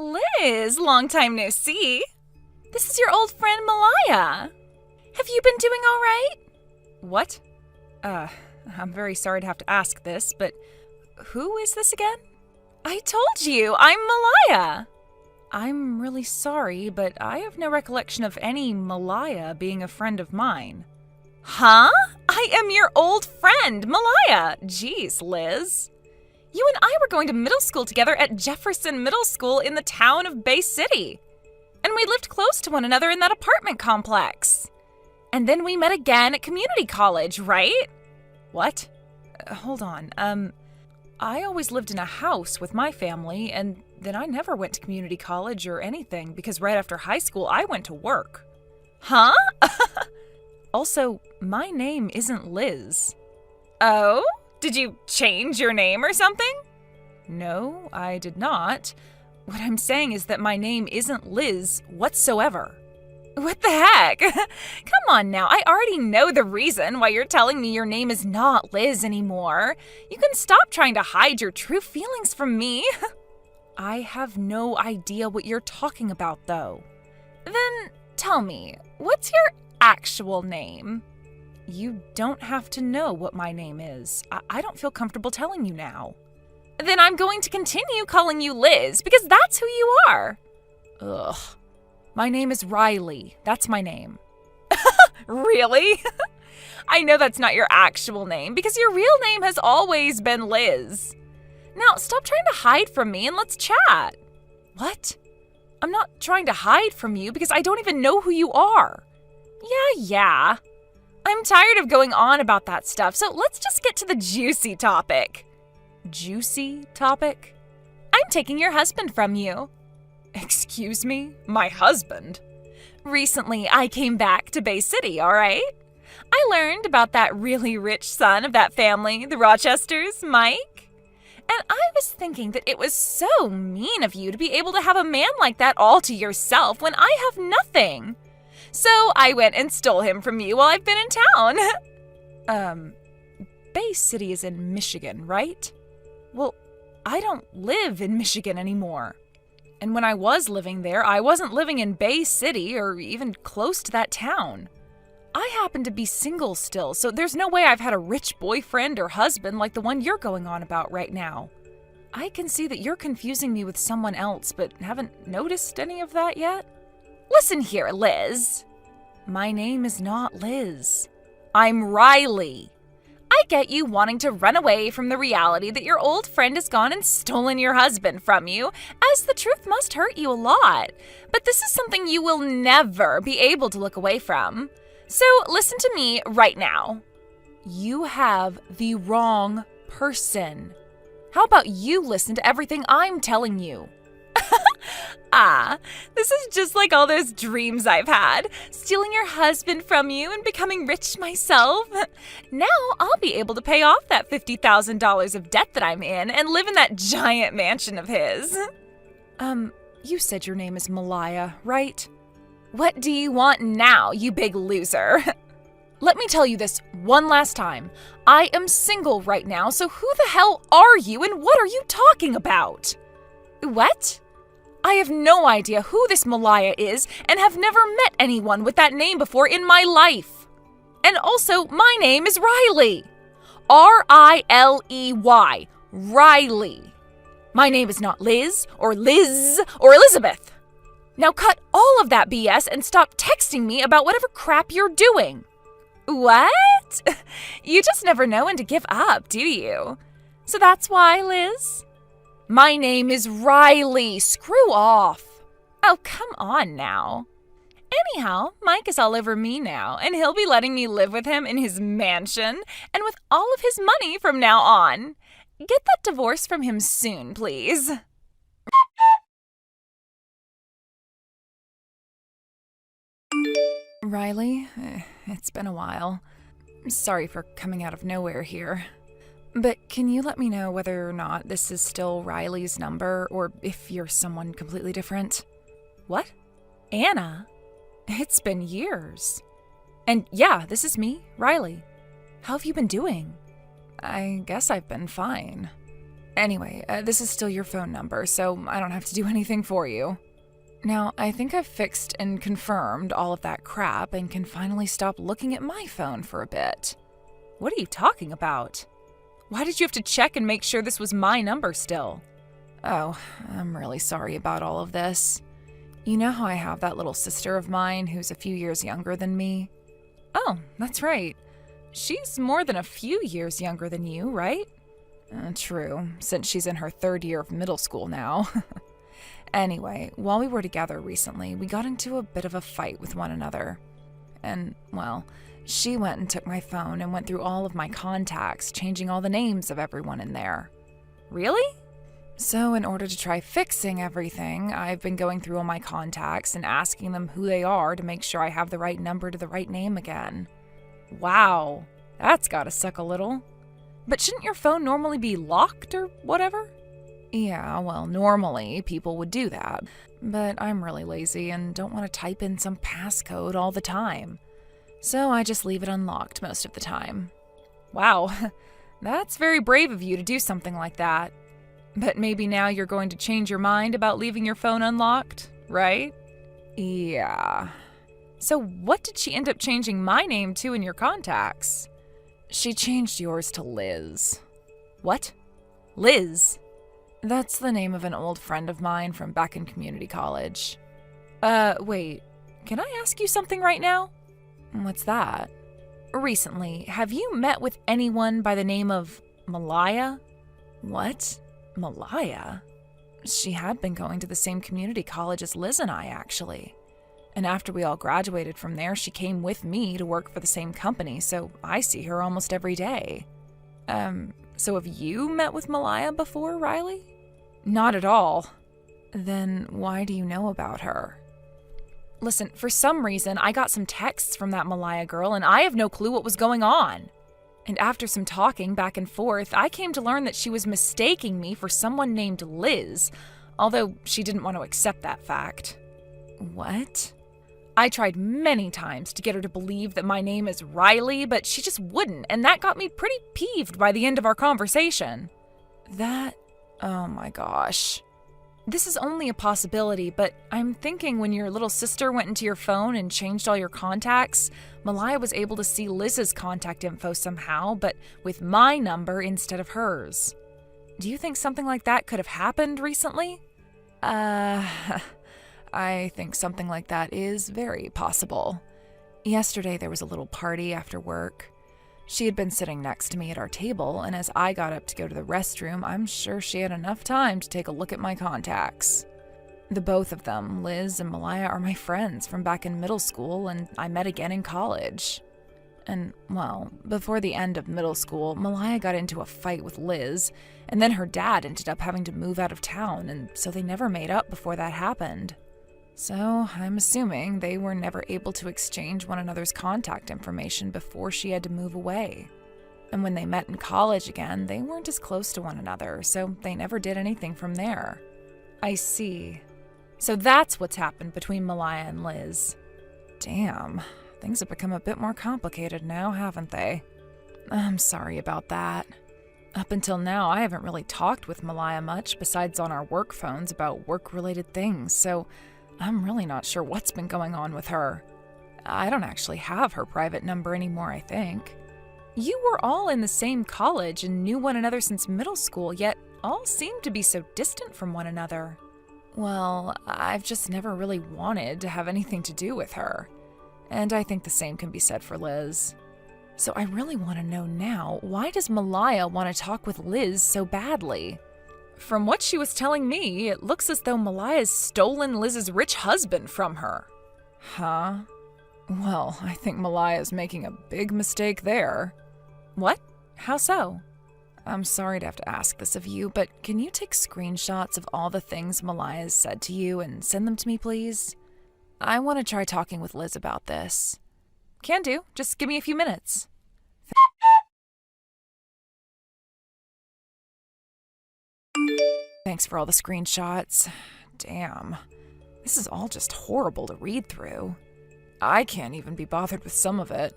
Liz, long time no see. This is your old friend Malaya. Have you been doing all right? What? I'm very sorry to have to ask this, but who is this again? I told you, I'm Malaya. I'm really sorry, but I have no recollection of any Malaya being a friend of mine. Huh? I am your old friend, Malaya. Jeez, Liz. You and I were going to middle school together at Jefferson Middle School in the town of Bay City. And we lived close to one another in that apartment complex. And then we met again at community college, right? What? Hold on. I always lived in a house with my family, and then I never went to community college or anything because right after high school, I went to work. Huh? Also, my name isn't Liz. Oh? Did you change your name or something? No, I did not. What I'm saying is that my name isn't Liz whatsoever. What the heck? Come on now, I already know the reason why you're telling me your name is not Liz anymore. You can stop trying to hide your true feelings from me. I have no idea what you're talking about, though. Then tell me, what's your actual name? You don't have to know what my name is. I don't feel comfortable telling you now. Then I'm going to continue calling you Liz, because that's who you are. Ugh. My name is Riley. That's my name. Really? I know that's not your actual name, because your real name has always been Liz. Now, stop trying to hide from me and let's chat. What? I'm not trying to hide from you because I don't even know who you are. Yeah. I'm tired of going on about that stuff, so let's just get to the juicy topic. Juicy topic? I'm taking your husband from you. Excuse me? My husband? Recently, I came back to Bay City, all right? I learned about that really rich son of that family, the Rochesters, Mike. And I was thinking that it was so mean of you to be able to have a man like that all to yourself when I have nothing. So I went and stole him from you while I've been in town. Bay City is in Michigan, right? Well, I don't live in Michigan anymore. And when I was living there, I wasn't living in Bay City or even close to that town. I happen to be single still, so there's no way I've had a rich boyfriend or husband like the one you're going on about right now. I can see that you're confusing me with someone else, but haven't noticed any of that yet. Listen here, Liz. My name is not Liz. I'm Riley. I get you wanting to run away from the reality that your old friend has gone and stolen your husband from you, as the truth must hurt you a lot. But this is something you will never be able to look away from. So listen to me right now. You have the wrong person. How about you listen to everything I'm telling you? This is just like all those dreams I've had, stealing your husband from you and becoming rich myself. Now I'll be able to pay off that $50,000 of debt that I'm in and live in that giant mansion of his. You said your name is Malaya, right? What do you want now, you big loser? Let me tell you this one last time. I am single right now, so who the hell are you and what are you talking about? What? I have no idea who this Malaya is and have never met anyone with that name before in my life. And also, my name is Riley. R-I-L-E-Y. Riley. My name is not Liz or Elizabeth. Now cut all of that BS and stop texting me about whatever crap you're doing. What? You just never know when to give up, do you? So that's why, Liz? My name is Riley. Screw off. Oh, come on now. Anyhow, Mike is all over me now, and he'll be letting me live with him in his mansion and with all of his money from now on. Get that divorce from him soon, please. Riley, it's been a while. Sorry for coming out of nowhere here. But can you let me know whether or not this is still Riley's number, or if you're someone completely different? What? Anna? It's been years. And yeah, this is me, Riley. How have you been doing? I guess I've been fine. Anyway, this is still your phone number, so I don't have to do anything for you. Now, I think I've fixed and confirmed all of that crap and can finally stop looking at my phone for a bit. What are you talking about? Why did you have to check and make sure this was my number still? Oh, I'm really sorry about all of this. You know how I have that little sister of mine who's a few years younger than me? Oh, that's right. She's more than a few years younger than you, right? True, since she's in her 3rd year of middle school now. Anyway, while we were together recently, we got into a bit of a fight with one another. And, well, she went and took my phone and went through all of my contacts, changing all the names of everyone in there. Really? So in order to try fixing everything, I've been going through all my contacts and asking them who they are to make sure I have the right number to the right name again. Wow, that's gotta suck a little. But shouldn't your phone normally be locked or whatever? Yeah, well, normally people would do that, but I'm really lazy and don't want to type in some passcode all the time. So I just leave it unlocked most of the time. Wow, that's very brave of you to do something like that. But maybe now you're going to change your mind about leaving your phone unlocked, right? Yeah. So what did she end up changing my name to in your contacts? She changed yours to Liz. What? Liz? That's the name of an old friend of mine from back in community college. Wait, can I ask you something right now? What's that? Recently, have you met with anyone by the name of Malaya? What? Malaya? She had been going to the same community college as Liz and I, actually. And after we all graduated from there, she came with me to work for the same company, so I see her almost every day. So have you met with Malaya before, Riley? Not at all. Then why do you know about her? Listen, for some reason, I got some texts from that Malaya girl, and I have no clue what was going on. And after some talking back and forth, I came to learn that she was mistaking me for someone named Liz, although she didn't want to accept that fact. What? I tried many times to get her to believe that my name is Riley, but she just wouldn't, and that got me pretty peeved by the end of our conversation. Oh my gosh. This is only a possibility, but I'm thinking when your little sister went into your phone and changed all your contacts, Malaya was able to see Liz's contact info somehow, but with my number instead of hers. Do you think something like that could have happened recently? I think something like that is very possible. Yesterday there was a little party after work. She had been sitting next to me at our table, and as I got up to go to the restroom, I'm sure she had enough time to take a look at my contacts. The both of them, Liz and Malaya, are my friends from back in middle school, and I met again in college. And, well, before the end of middle school, Malaya got into a fight with Liz, and then her dad ended up having to move out of town, and so they never made up before that happened. So I'm assuming they were never able to exchange one another's contact information before she had to move away. And when they met in college again, they weren't as close to one another, so they never did anything from there. I see. So that's what's happened between Malaya and Liz. Damn, things have become a bit more complicated now, haven't they? I'm sorry about that. Up until now, I haven't really talked with Malaya much besides on our work phones about work-related things, so I'm really not sure what's been going on with her. I don't actually have her private number anymore, I think. You were all in the same college and knew one another since middle school, yet all seemed to be so distant from one another. Well, I've just never really wanted to have anything to do with her. And I think the same can be said for Liz. So I really want to know now, why does Malaya want to talk with Liz so badly? From what she was telling me, it looks as though Malaya's stolen Liz's rich husband from her. Huh? Well, I think Malaya's making a big mistake there. What? How so? I'm sorry to have to ask this of you, but can you take screenshots of all the things Malaya's said to you and send them to me, please? I want to try talking with Liz about this. Can do. Just give me a few minutes. Thanks for all the screenshots. Damn. This is all just horrible to read through. I can't even be bothered with some of it.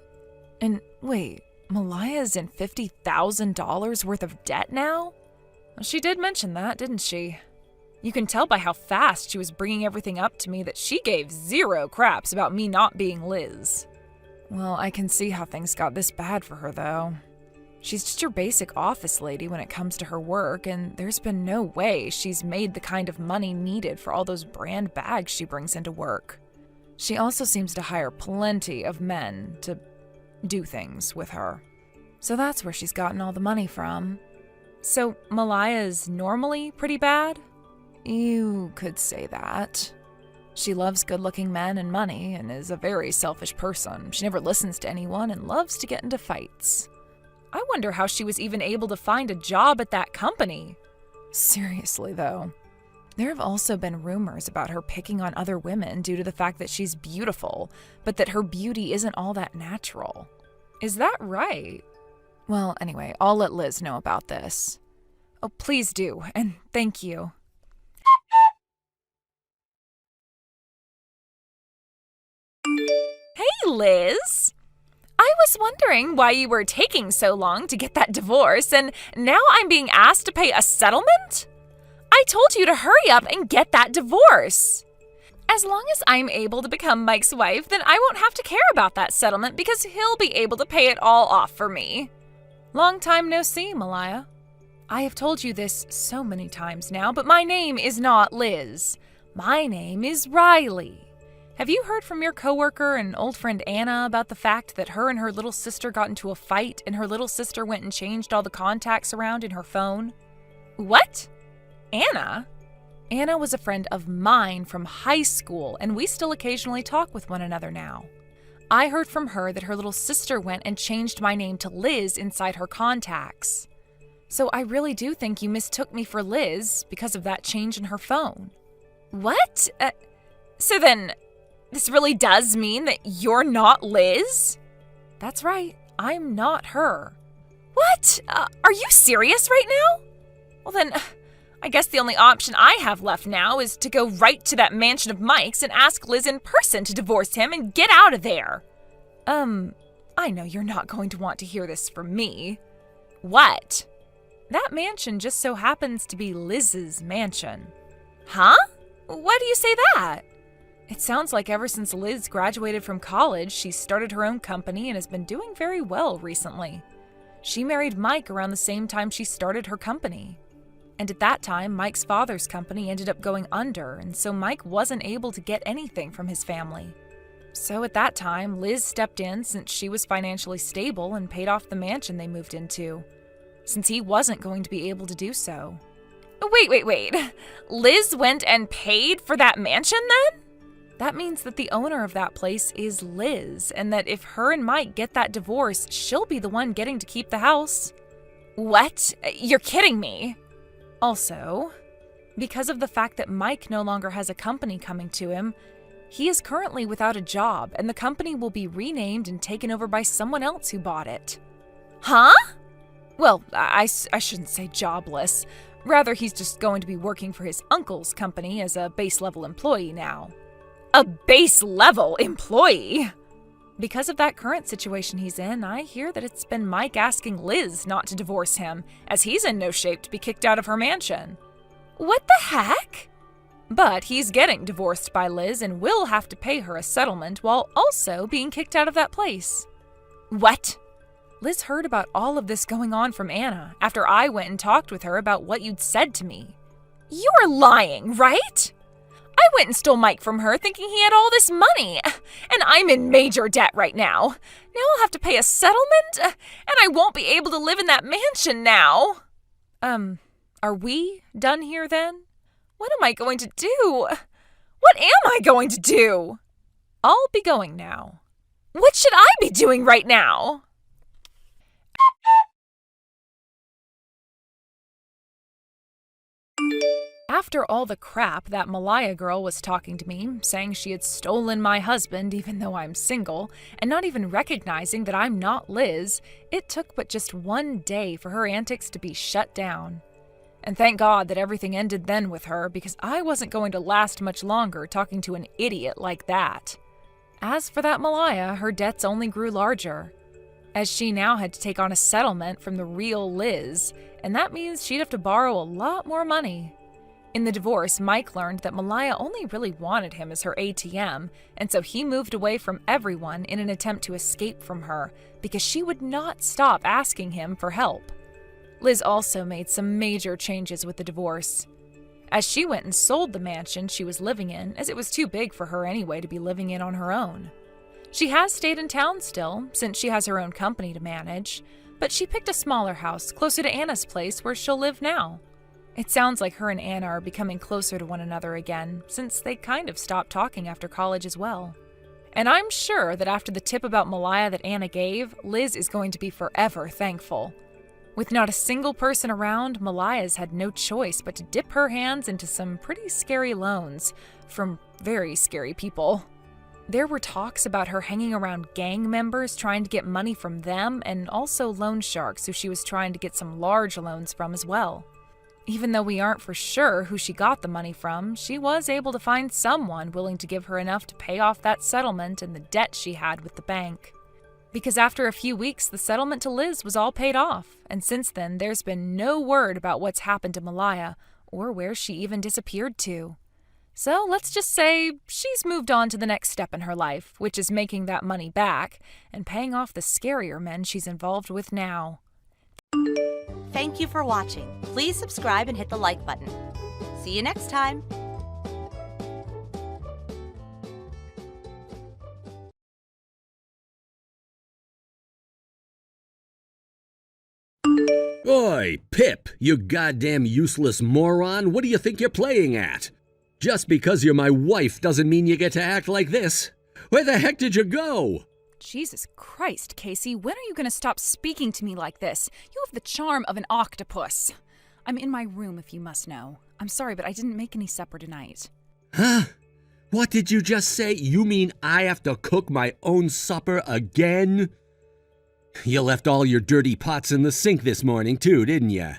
And wait, Malaya's in $50,000 worth of debt now? She did mention that, didn't she? You can tell by how fast she was bringing everything up to me that she gave zero craps about me not being Liz. Well, I can see how things got this bad for her, though. She's just your basic office lady when it comes to her work, and there's been no way she's made the kind of money needed for all those brand bags she brings into work. She also seems to hire plenty of men to do things with her. So that's where she's gotten all the money from. So Malaya's normally pretty bad? You could say that. She loves good-looking men and money and is a very selfish person. She never listens to anyone and loves to get into fights. I wonder how she was even able to find a job at that company. Seriously, though. There have also been rumors about her picking on other women due to the fact that she's beautiful, but that her beauty isn't all that natural. Is that right? Well, anyway, I'll let Liz know about this. Oh, please do, and thank you. Hey, Liz! I was wondering why you were taking so long to get that divorce, and now I'm being asked to pay a settlement? I told you to hurry up and get that divorce. As long as I'm able to become Mike's wife, then I won't have to care about that settlement because he'll be able to pay it all off for me. Long time no see, Malaya. I have told you this so many times now, but my name is not Liz. My name is Riley. Have you heard from your coworker and old friend Anna about the fact that her and her little sister got into a fight and her little sister went and changed all the contacts around in her phone? What? Anna? Anna was a friend of mine from high school, and we still occasionally talk with one another now. I heard from her that her little sister went and changed my name to Liz inside her contacts. So I really do think you mistook me for Liz because of that change in her phone. What? So then, this really does mean that you're not Liz? That's right, I'm not her. What? Are you serious right now? Well then, I guess the only option I have left now is to go right to that mansion of Mike's and ask Liz in person to divorce him and get out of there. I know you're not going to want to hear this from me. What? That mansion just so happens to be Liz's mansion. Huh? Why do you say that? It sounds like ever since Liz graduated from college, she's started her own company and has been doing very well recently. She married Mike around the same time she started her company. And at that time, Mike's father's company ended up going under, and so Mike wasn't able to get anything from his family. So at that time, Liz stepped in since she was financially stable and paid off the mansion they moved into, since he wasn't going to be able to do so. Wait. Liz went and paid for that mansion then? That means that the owner of that place is Liz, and that if her and Mike get that divorce, she'll be the one getting to keep the house. What? You're kidding me. Also, because of the fact that Mike no longer has a company coming to him, he is currently without a job, and the company will be renamed and taken over by someone else who bought it. Huh? Well, I shouldn't say jobless. Rather, he's just going to be working for his uncle's company as a base-level employee now. A base-level employee? Because of that current situation he's in, I hear that it's been Mike asking Liz not to divorce him, as he's in no shape to be kicked out of her mansion. What the heck? But he's getting divorced by Liz and will have to pay her a settlement while also being kicked out of that place. What? Liz heard about all of this going on from Anna after I went and talked with her about what you'd said to me. You're lying, right? I went and stole Mike from her thinking he had all this money, and I'm in major debt right now. Now I'll have to pay a settlement, and I won't be able to live in that mansion now. Are we done here then? What am I going to do? What am I going to do? I'll be going now. What should I be doing right now? After all the crap that Malaya girl was talking to me, saying she had stolen my husband even though I'm single, and not even recognizing that I'm not Liz, it took but just one day for her antics to be shut down. And thank God that everything ended then with her, because I wasn't going to last much longer talking to an idiot like that. As for that Malaya, her debts only grew larger. as she now had to take on a settlement from the real Liz, and that means she'd have to borrow a lot more money. In the divorce, Mike learned that Malaya only really wanted him as her ATM, and so he moved away from everyone in an attempt to escape from her, because she would not stop asking him for help. Liz also made some major changes with the divorce, as she went and sold the mansion she was living in, as it was too big for her anyway to be living in on her own. She has stayed in town still, since she has her own company to manage, but she picked a smaller house closer to Anna's place where she'll live now. It sounds like her and Anna are becoming closer to one another again, since they kind of stopped talking after college as well. And I'm sure that after the tip about Malaya that Anna gave, Liz is going to be forever thankful. With not a single person around, Malaya's had no choice but to dip her hands into some pretty scary loans from very scary people. There were talks about her hanging around gang members trying to get money from them, and also loan sharks who she was trying to get some large loans from as well. Even though we aren't for sure who she got the money from, she was able to find someone willing to give her enough to pay off that settlement and the debt she had with the bank. Because after a few weeks, the settlement to Liz was all paid off, and since then there's been no word about what's happened to Malaya, or where she even disappeared to. So let's just say she's moved on to the next step in her life, which is making that money back and paying off the scarier men she's involved with now. Thank you for watching. Please subscribe and hit the like button. See you next time. Oi, Pip, you goddamn useless moron, what do you think you're playing at? Just because you're my wife doesn't mean you get to act like this. Where the heck did you go? Jesus Christ, Casey, when are you going to stop speaking to me like this? You have the charm of an octopus. I'm in my room if you must know. I'm sorry, but I didn't make any supper tonight. Huh? What did you just say? You mean I have to cook my own supper again? You left all your dirty pots in the sink this morning too, didn't you?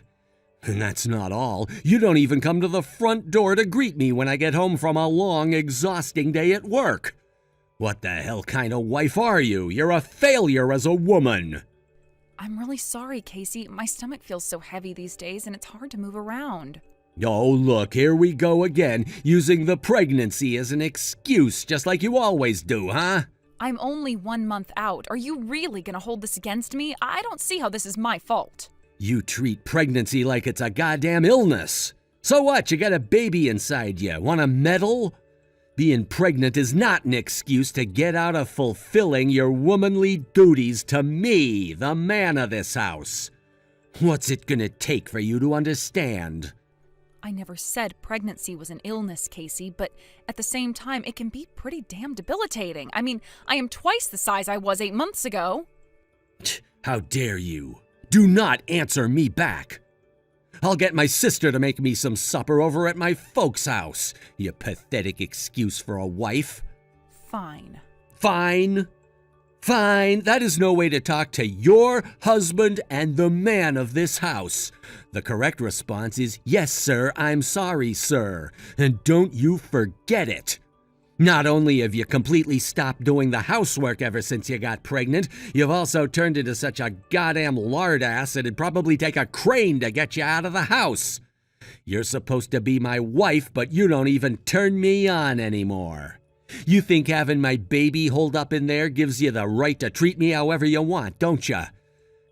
And that's not all. You don't even come to the front door to greet me when I get home from a long, exhausting day at work. What the hell kind of wife are you? You're a failure as a woman. I'm really sorry, Casey. My stomach feels so heavy these days and it's hard to move around. Oh, look, here we go again, using the pregnancy as an excuse, just like you always do, huh? I'm only 1 month out. Are you really gonna hold this against me? I don't see how this is my fault. You treat pregnancy like it's a goddamn illness. So what, you got a baby inside you, want a medal? Being pregnant is not an excuse to get out of fulfilling your womanly duties to me, the man of this house. What's it gonna take for you to understand? I never said pregnancy was an illness, Casey, but at the same time, it can be pretty damn debilitating. I mean, I am twice the size I was 8 months ago. How dare you? Do not answer me back. I'll get my sister to make me some supper over at my folks' house. You pathetic excuse for a wife. Fine. Fine? Fine, that is no way to talk to your husband and the man of this house. The correct response is, yes, sir, I'm sorry, sir. And don't you forget it. Not only have you completely stopped doing the housework ever since you got pregnant, you've also turned into such a goddamn lard ass it'd probably take a crane to get you out of the house. You're supposed to be my wife, but you don't even turn me on anymore. You think having my baby holed up in there gives you the right to treat me however you want, don't you?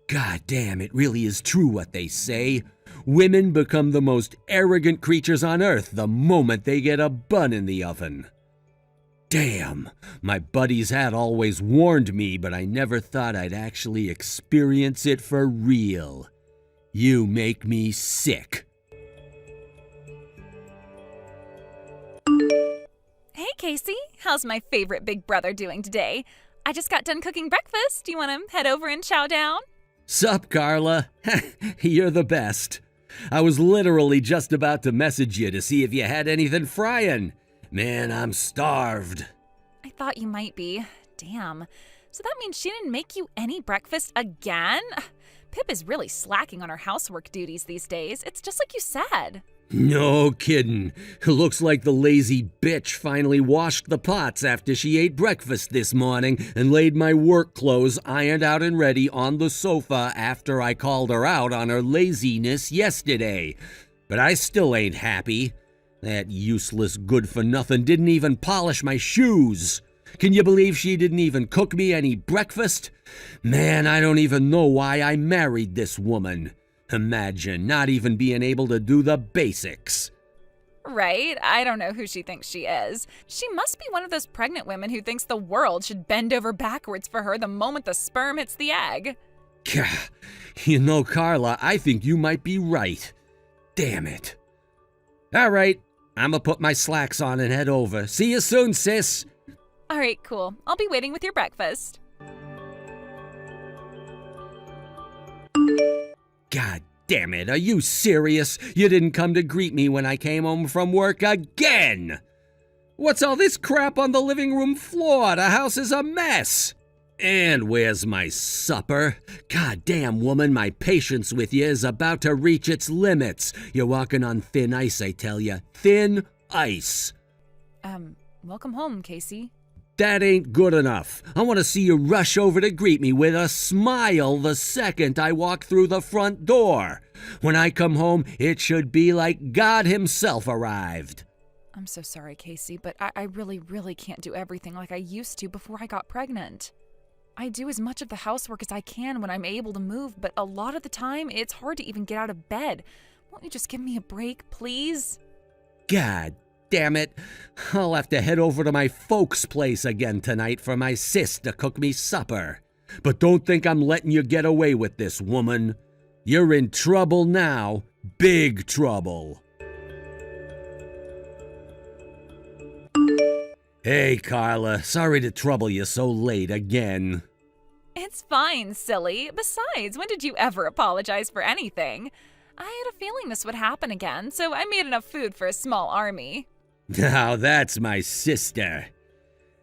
God damn, it really is true what they say. Women become the most arrogant creatures on earth the moment they get a bun in the oven. Damn, my buddies had always warned me, but I never thought I'd actually experience it for real. You make me sick. Hey, Casey. How's my favorite big brother doing today? I just got done cooking breakfast. Do you want to head over and chow down? Sup, Carla? You're the best. I was literally just about to message you to see if you had anything frying. Man, I'm starved. I thought you might be. Damn. So that means she didn't make you any breakfast again? Pip is really slacking on her housework duties these days. It's just like you said. No kiddin'. Looks like the lazy bitch finally washed the pots after she ate breakfast this morning and laid my work clothes ironed out and ready on the sofa after I called her out on her laziness yesterday. But I still ain't happy. That useless good-for-nothing didn't even polish my shoes. Can you believe she didn't even cook me any breakfast? Man, I don't even know why I married this woman. Imagine not even being able to do the basics. Right? I don't know who she thinks she is. She must be one of those pregnant women who thinks the world should bend over backwards for her the moment the sperm hits the egg. Gah, you know, Carla, I think you might be right. Damn it. All right, I'ma put my slacks on and head over. See you soon, sis. All right, cool. I'll be waiting with your breakfast. God damn it, are you serious? You didn't come to greet me when I came home from work again! What's all this crap on the living room floor? The house is a mess! And where's my supper? God damn, woman, my patience with you is about to reach its limits. You're walking on thin ice, I tell you. Thin ice. Welcome home, Casey. That ain't good enough. I want to see you rush over to greet me with a smile the second I walk through the front door. When I come home, it should be like God himself arrived. I'm so sorry, Casey, but I really can't do everything like I used to before I got pregnant. I do as much of the housework as I can when I'm able to move, but a lot of the time, it's hard to even get out of bed. Won't you just give me a break, please? God damn it. I'll have to head over to my folks' place again tonight for my sis to cook me supper. But don't think I'm letting you get away with this, woman. You're in trouble now. Big trouble. Hey, Carla. Sorry to trouble you so late again. It's fine, silly. Besides, when did you ever apologize for anything? I had a feeling this would happen again, so I made enough food for a small army. Now that's my sister.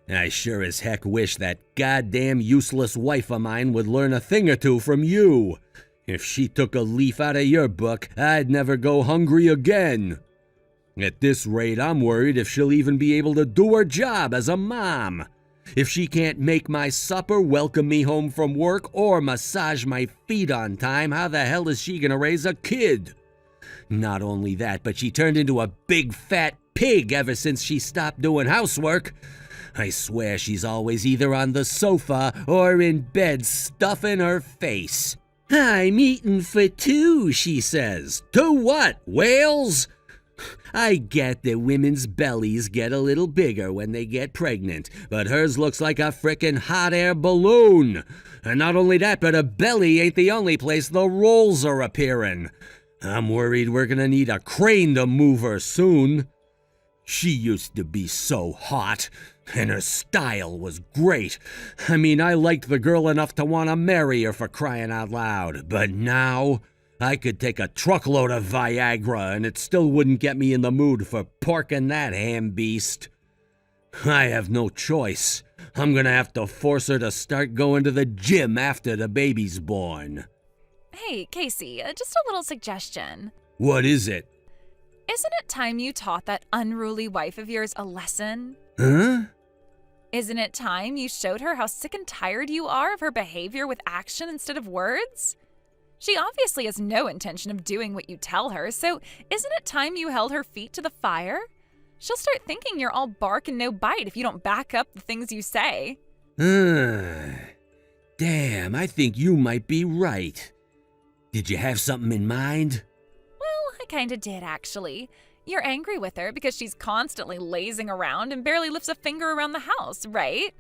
I sure as heck wish that goddamn useless wife of mine would learn a thing or two from you. If she took a leaf out of your book, I'd never go hungry again. At this rate, I'm worried if she'll even be able to do her job as a mom. If she can't make my supper, welcome me home from work, or massage my feet on time, how the hell is she gonna raise a kid? Not only that, but she turned into a big fat pig ever since she stopped doing housework. I swear she's always either on the sofa or in bed stuffing her face. I'm eating for two, she says. To what, whales? I get that women's bellies get a little bigger when they get pregnant, but hers looks like a frickin' hot air balloon. And not only that, but her belly ain't the only place the rolls are appearing. I'm worried we're gonna need a crane to move her soon. She used to be so hot, and her style was great. I mean, I liked the girl enough to want to marry her, for crying out loud. But now, I could take a truckload of Viagra and it still wouldn't get me in the mood for porking that ham beast. I have no choice. I'm gonna have to force her to start going to the gym after the baby's born. Hey, Casey, just a little suggestion. What is it? Isn't it time you taught that unruly wife of yours a lesson? Huh? Isn't it time you showed her how sick and tired you are of her behavior with action instead of words? She obviously has no intention of doing what you tell her, so isn't it time you held her feet to the fire? She'll start thinking you're all bark and no bite if you don't back up the things you say. Damn, I think you might be right. Did you have something in mind? Well, I kinda did, actually. You're angry with her because she's constantly lazing around and barely lifts a finger around the house, right?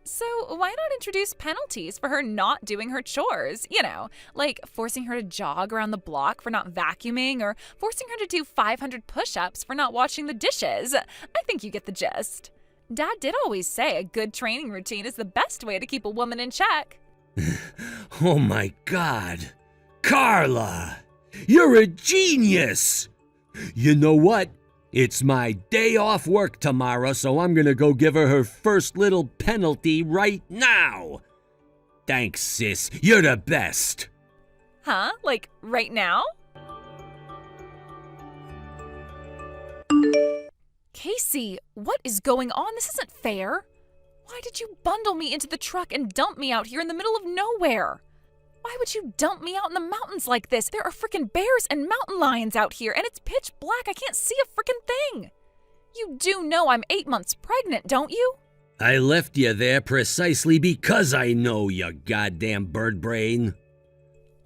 So why not introduce penalties for her not doing her chores? You know, like forcing her to jog around the block for not vacuuming or forcing her to do 500 push-ups for not washing the dishes. I think you get the gist. Dad did always say a good training routine is the best way to keep a woman in check. Oh my God. Carla! You're a genius! You know what? It's my day off work tomorrow, so I'm gonna go give her first little penalty right now. Thanks, sis. You're the best. Huh? Like right now? Casey, what is going on? This isn't fair. Why did you bundle me into the truck and dump me out here in the middle of nowhere? Why would you dump me out in the mountains like this? There are frickin' bears and mountain lions out here, and it's pitch black. I can't see a frickin' thing. You do know I'm 8 months pregnant, don't you? I left you there precisely because I know, you goddamn bird brain.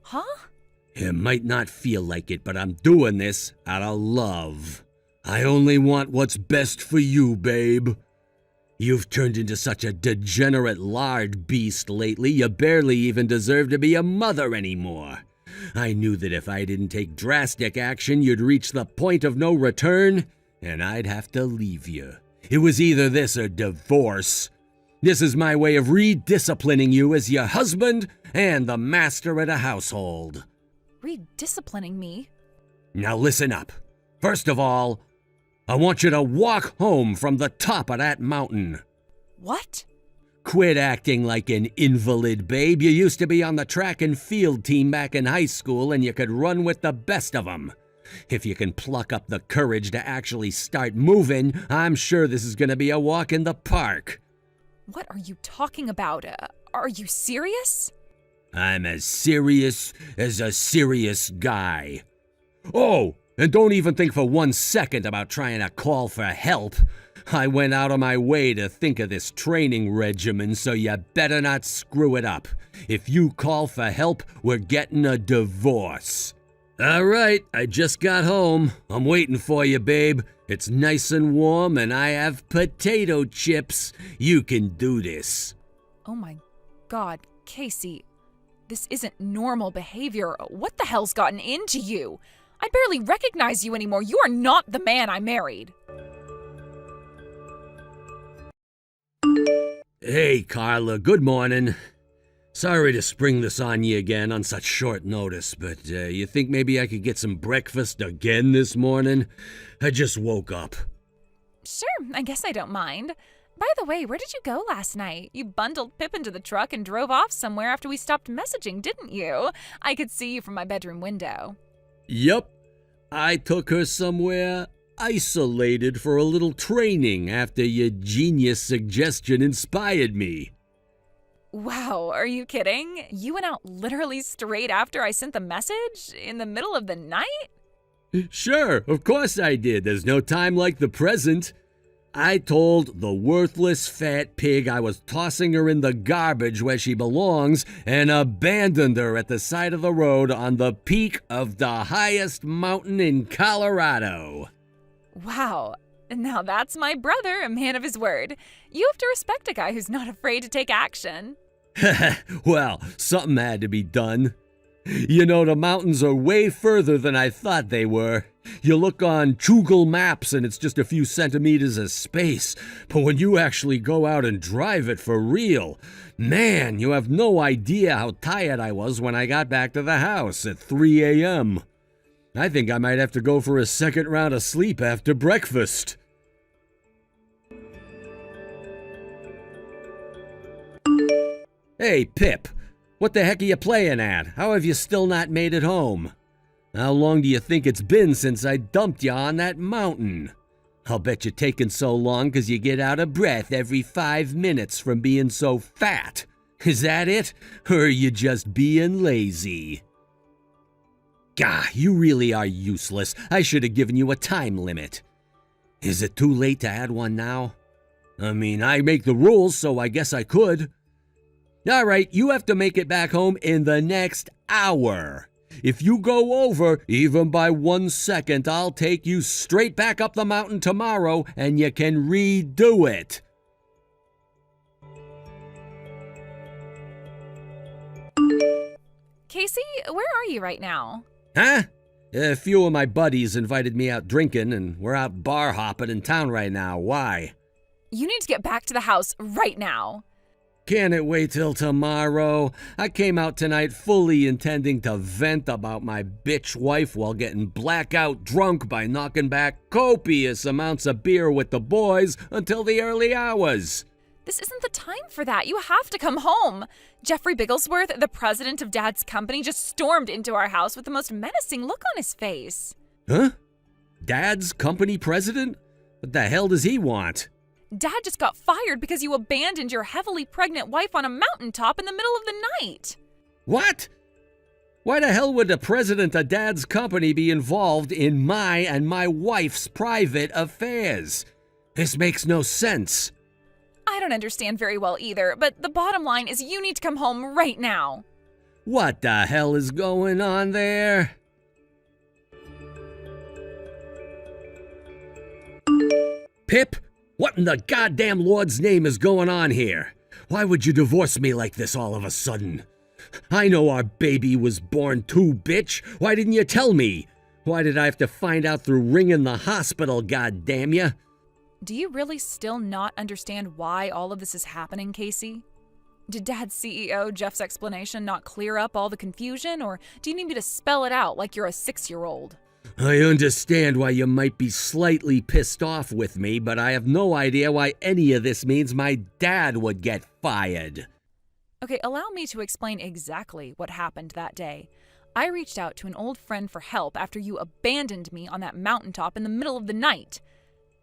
Huh? It might not feel like it, but I'm doing this out of love. I only want what's best for you, babe. You've turned into such a degenerate lard beast lately, you barely even deserve to be a mother anymore. I knew that if I didn't take drastic action, you'd reach the point of no return, and I'd have to leave you. It was either this or divorce. This is my way of redisciplining you as your husband and the master of the household. Redisciplining me? Now listen up. First of all, I want you to walk home from the top of that mountain. What? Quit acting like an invalid, babe. You used to be on the track and field team back in high school, and you could run with the best of them. If you can pluck up the courage to actually start moving, I'm sure this is going to be a walk in the park. What are you talking about? Are you serious? I'm as serious as a serious guy. Oh, and don't even think for 1 second about trying to call for help. I went out of my way to think of this training regimen, so you better not screw it up. If you call for help, we're getting a divorce. All right, I just got home. I'm waiting for you, babe. It's nice and warm, and I have potato chips. You can do this. Oh my God, Casey. This isn't normal behavior. What the hell's gotten into you? I barely recognize you anymore. You are not the man I married. Hey, Carla, good morning. Sorry to spring this on you again on such short notice, but you think maybe I could get some breakfast again this morning? I just woke up. Sure, I guess I don't mind. By the way, where did you go last night? You bundled Pip into the truck and drove off somewhere after we stopped messaging, didn't you? I could see you from my bedroom window. Yep, I took her somewhere isolated for a little training after your genius suggestion inspired me. Wow, are you kidding? You went out literally straight after I sent the message? In the middle of the night? Sure, of course I did. There's no time like the present. I told the worthless fat pig I was tossing her in the garbage where she belongs and abandoned her at the side of the road on the peak of the highest mountain in Colorado. Wow, now that's my brother, a man of his word. You have to respect a guy who's not afraid to take action. Well, something had to be done. You know, the mountains are way further than I thought they were. You look on Google Maps and it's just a few centimeters of space. But when you actually go out and drive it for real, man, you have no idea how tired I was when I got back to the house at 3 a.m. I think I might have to go for a second round of sleep after breakfast. Hey, Pip, what the heck are you playing at? How have you still not made it home? How long do you think it's been since I dumped you on that mountain? I'll bet you're taking so long because you get out of breath every 5 minutes from being so fat. Is that it? Or are you just being lazy? Gah, you really are useless. I should have given you a time limit. Is it too late to add one now? I mean, I make the rules, so I guess I could. All right, you have to make it back home in the next hour. If you go over, even by 1 second, I'll take you straight back up the mountain tomorrow and you can redo it. Casey, where are you right now? Huh? A few of my buddies invited me out drinking and we're out bar hopping in town right now. Why? You need to get back to the house right now. Can't it wait till tomorrow? I came out tonight fully intending to vent about my bitch wife while getting blackout drunk by knocking back copious amounts of beer with the boys until the early hours. This isn't the time for that. You have to come home. Jeffrey Bigglesworth, the president of Dad's company, just stormed into our house with the most menacing look on his face. Huh? Dad's company president? What the hell does he want? Dad just got fired because you abandoned your heavily pregnant wife on a mountaintop in the middle of the night. What? Why the hell would the president of Dad's company be involved in my and my wife's private affairs? This makes no sense. I don't understand very well either, but the bottom line is you need to come home right now. What the hell is going on there? Pip, what in the goddamn Lord's name is going on here? Why would you divorce me like this all of a sudden? I know our baby was born too, bitch. Why didn't you tell me? Why did I have to find out through ringing the hospital, goddamn ya? Do you really still not understand why all of this is happening, Casey? Did Dad's CEO, Jeff's explanation, not clear up all the confusion, or do you need me to spell it out like you're a 6-year-old? I understand why you might be slightly pissed off with me, but I have no idea why any of this means my dad would get fired. Okay, allow me to explain exactly what happened that day. I reached out to an old friend for help after you abandoned me on that mountaintop in the middle of the night.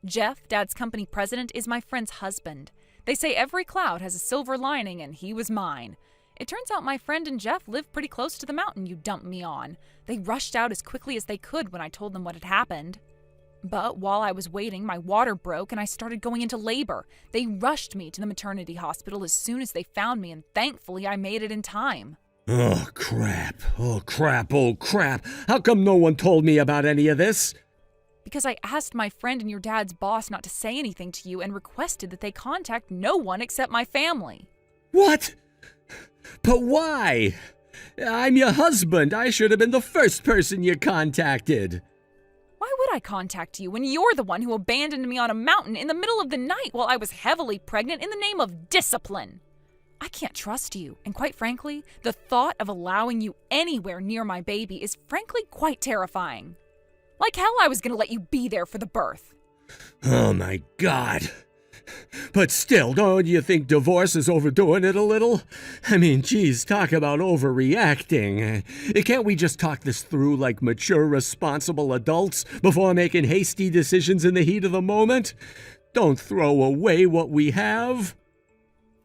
Jeff, Dad's company president, is my friend's husband. They say every cloud has a silver lining, and he was mine. It turns out my friend and Jeff live pretty close to the mountain you dumped me on. They rushed out as quickly as they could when I told them what had happened. But while I was waiting, my water broke and I started going into labor. They rushed me to the maternity hospital as soon as they found me, and thankfully I made it in time. Oh, crap. Oh, crap. Oh, crap. How come no one told me about any of this? Because I asked my friend and your dad's boss not to say anything to you and requested that they contact no one except my family. What? But why? I'm your husband. I should have been the first person you contacted. Why would I contact you when you're the one who abandoned me on a mountain in the middle of the night while I was heavily pregnant in the name of discipline? I can't trust you, and quite frankly, the thought of allowing you anywhere near my baby is frankly quite terrifying. Like hell I was gonna let you be there for the birth. Oh my God. But still, don't you think divorce is overdoing it a little? I mean, geez, talk about overreacting. Can't we just talk this through like mature, responsible adults before making hasty decisions in the heat of the moment? Don't throw away what we have.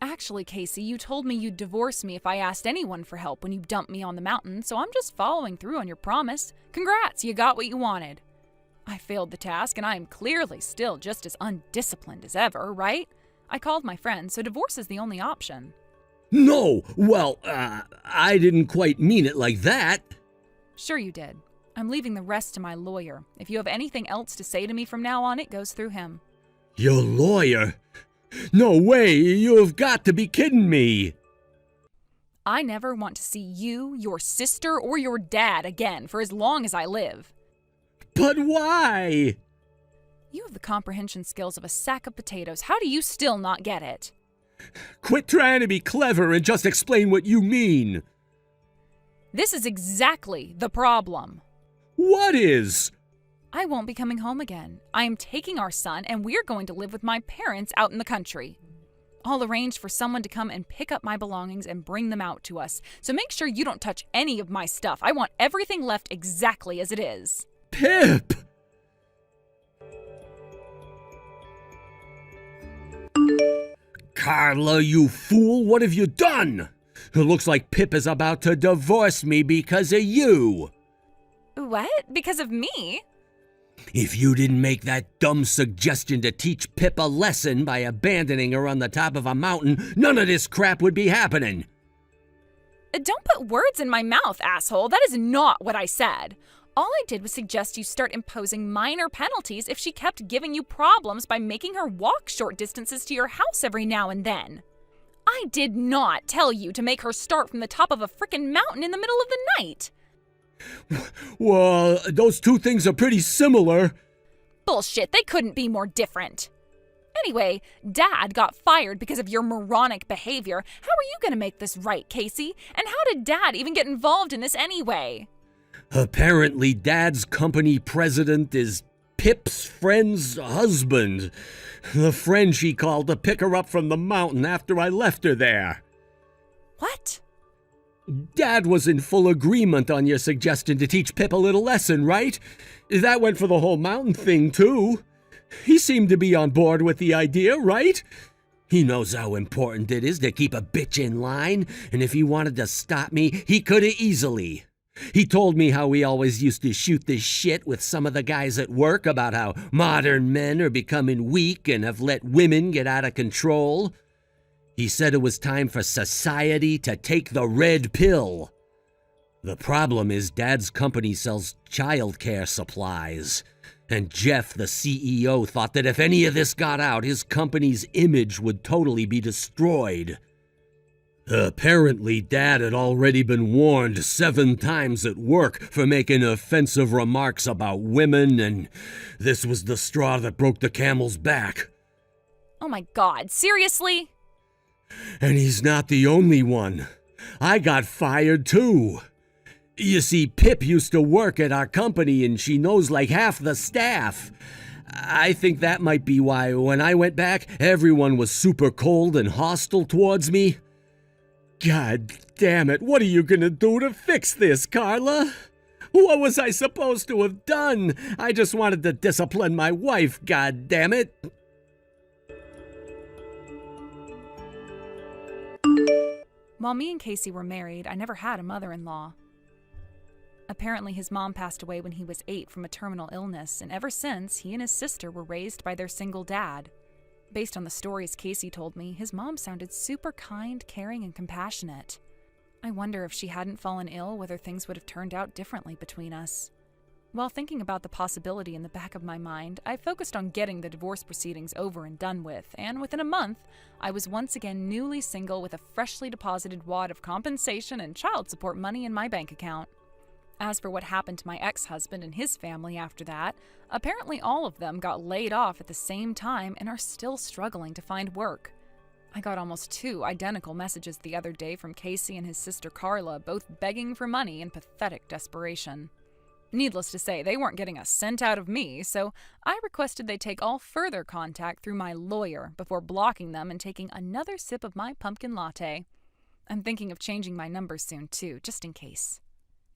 Actually, Casey, you told me you'd divorce me if I asked anyone for help when you dumped me on the mountain, so I'm just following through on your promise. Congrats, you got what you wanted. I failed the task, and I am clearly still just as undisciplined as ever, right? I called my friend, so divorce is the only option. No! Well, I didn't quite mean it like that. Sure you did. I'm leaving the rest to my lawyer. If you have anything else to say to me from now on, it goes through him. Your lawyer? No way! You've got to be kidding me! I never want to see you, your sister, or your dad again for as long as I live. But why? You have the comprehension skills of a sack of potatoes. How do you still not get it? Quit trying to be clever and just explain what you mean. This is exactly the problem. What is? I won't be coming home again. I am taking our son, and we're going to live with my parents out in the country. I'll arrange for someone to come and pick up my belongings and bring them out to us. So make sure you don't touch any of my stuff. I want everything left exactly as it is. Pip! Carla, you fool, what have you done? It looks like Pip is about to divorce me because of you. What? Because of me? If you didn't make that dumb suggestion to teach Pip a lesson by abandoning her on the top of a mountain, none of this crap would be happening. Don't put words in my mouth, asshole. That is not what I said. All I did was suggest you start imposing minor penalties if she kept giving you problems by making her walk short distances to your house every now and then. I did not tell you to make her start from the top of a frickin' mountain in the middle of the night. Well, those two things are pretty similar. Bullshit, they couldn't be more different. Anyway, Dad got fired because of your moronic behavior. How are you gonna make this right, Casey? And how did Dad even get involved in this anyway? Apparently, Dad's company president is Pip's friend's husband. The friend she called to pick her up from the mountain after I left her there. What? Dad was in full agreement on your suggestion to teach Pip a little lesson, right? That went for the whole mountain thing, too. He seemed to be on board with the idea, right? He knows how important it is to keep a bitch in line, and if he wanted to stop me, he could have easily. He told me how we always used to shoot the shit with some of the guys at work about how modern men are becoming weak and have let women get out of control. He said it was time for society to take the red pill. The problem is Dad's company sells childcare supplies, and Jeff, the CEO, thought that if any of this got out, his company's image would totally be destroyed. Apparently, Dad had already been warned 7 times at work for making offensive remarks about women, and this was the straw that broke the camel's back. Oh my God, seriously? And he's not the only one. I got fired too. You see, Pip used to work at our company and she knows like half the staff. I think that might be why when I went back, everyone was super cold and hostile towards me. God damn it, what are you gonna do to fix this, Carla? What was I supposed to have done? I just wanted to discipline my wife, god damn it. While me and Casey were married, I never had a mother-in-law. Apparently, his mom passed away when he was 8 from a terminal illness, and ever since, he and his sister were raised by their single dad. Based on the stories Casey told me, his mom sounded super kind, caring, and compassionate. I wonder if she hadn't fallen ill, whether things would have turned out differently between us. While thinking about the possibility in the back of my mind, I focused on getting the divorce proceedings over and done with, and within a month, I was once again newly single with a freshly deposited wad of compensation and child support money in my bank account. As for what happened to my ex-husband and his family after that, apparently all of them got laid off at the same time and are still struggling to find work. I got almost 2 identical messages the other day from Casey and his sister Carla, both begging for money in pathetic desperation. Needless to say, they weren't getting a cent out of me, so I requested they take all further contact through my lawyer before blocking them and taking another sip of my pumpkin latte. I'm thinking of changing my number soon too, just in case.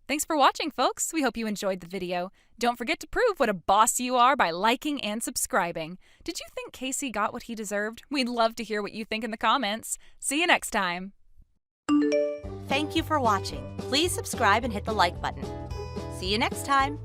Thanks for watching, folks. We hope you enjoyed the video. Don't forget to prove what a boss you are by liking and subscribing. Did you think Casey got what he deserved? We'd love to hear what you think in the comments. See you next time. Thank you for watching. Please subscribe and hit the like button. See you next time.